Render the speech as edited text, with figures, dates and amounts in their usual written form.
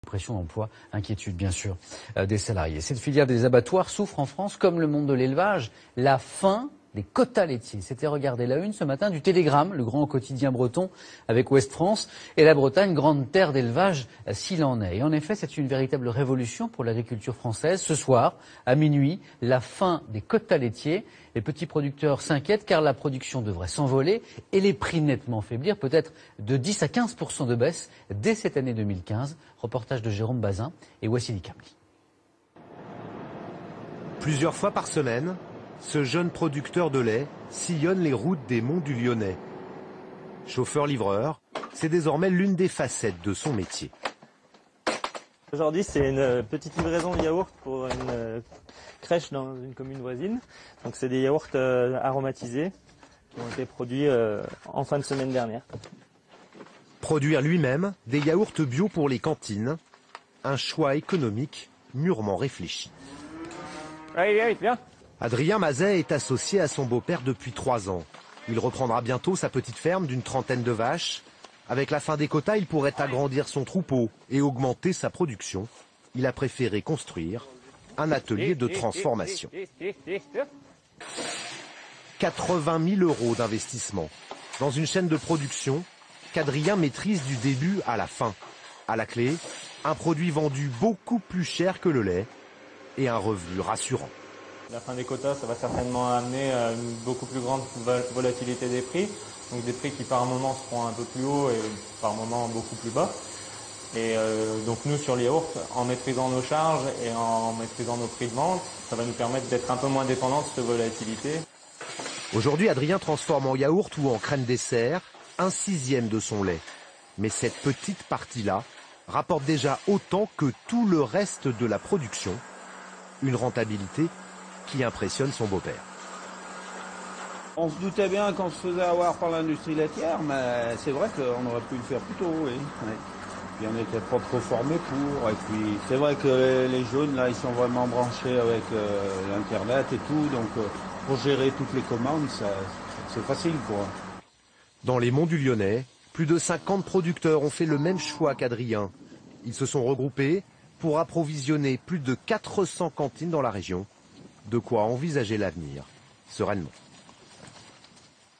Pression d'emploi, inquiétude bien sûr des salariés. Cette filière des abattoirs souffre en France, comme le monde de l'élevage, la fin des quotas laitiers. C'était regarder la une ce matin du Télégramme, le grand quotidien breton avec Ouest France et la Bretagne, grande terre d'élevage s'il en est. Et en effet, c'est une véritable révolution pour l'agriculture française. Ce soir, à minuit, la fin des quotas laitiers. Les petits producteurs s'inquiètent car la production devrait s'envoler et les prix nettement faiblir, peut-être de 10 à 15% de baisse dès cette année 2015. Reportage de Jérôme Bazin et Wassily Kamli. Plusieurs fois par semaine, ce jeune producteur de lait sillonne les routes des monts du Lyonnais. Chauffeur-livreur, c'est désormais l'une des facettes de son métier. Aujourd'hui, c'est une petite livraison de yaourt pour une crèche dans une commune voisine. Donc c'est des yaourts aromatisés qui ont été produits en fin de semaine dernière. Produire lui-même des yaourts bio pour les cantines, un choix économique mûrement réfléchi. Allez, viens. Adrien Mazet est associé à son beau-père depuis 3 ans. Il reprendra bientôt sa petite ferme d'une trentaine de vaches. Avec la fin des quotas, il pourrait agrandir son troupeau et augmenter sa production. Il a préféré construire un atelier de transformation. 80 000 € d'investissement dans une chaîne de production qu'Adrien maîtrise du début à la fin. À la clé, un produit vendu beaucoup plus cher que le lait et un revenu rassurant. La fin des quotas, ça va certainement amener une beaucoup plus grande volatilité des prix. Donc des prix qui par moment seront un peu plus hauts et par moment beaucoup plus bas. Et donc nous sur les yaourts, en maîtrisant nos charges et en maîtrisant nos prix de vente, ça va nous permettre d'être un peu moins dépendants de cette volatilité. Aujourd'hui, Adrien transforme en yaourt ou en crème dessert 1/6 de son lait. Mais cette petite partie-là rapporte déjà autant que tout le reste de la production. Une rentabilité qui impressionne son beau-père. On se doutait bien qu'on se faisait avoir par l'industrie laitière, mais c'est vrai qu'on aurait pu le faire plus tôt, oui. Puis on n'était pas trop formés pour. Et puis c'est vrai que les jeunes, là, ils sont vraiment branchés avec l'Internet et tout. Donc pour gérer toutes les commandes, c'est facile, quoi. Dans les monts du Lyonnais, plus de 50 producteurs ont fait le même choix qu'Adrien. Ils se sont regroupés pour approvisionner plus de 400 cantines dans la région. De quoi envisager l'avenir sereinement.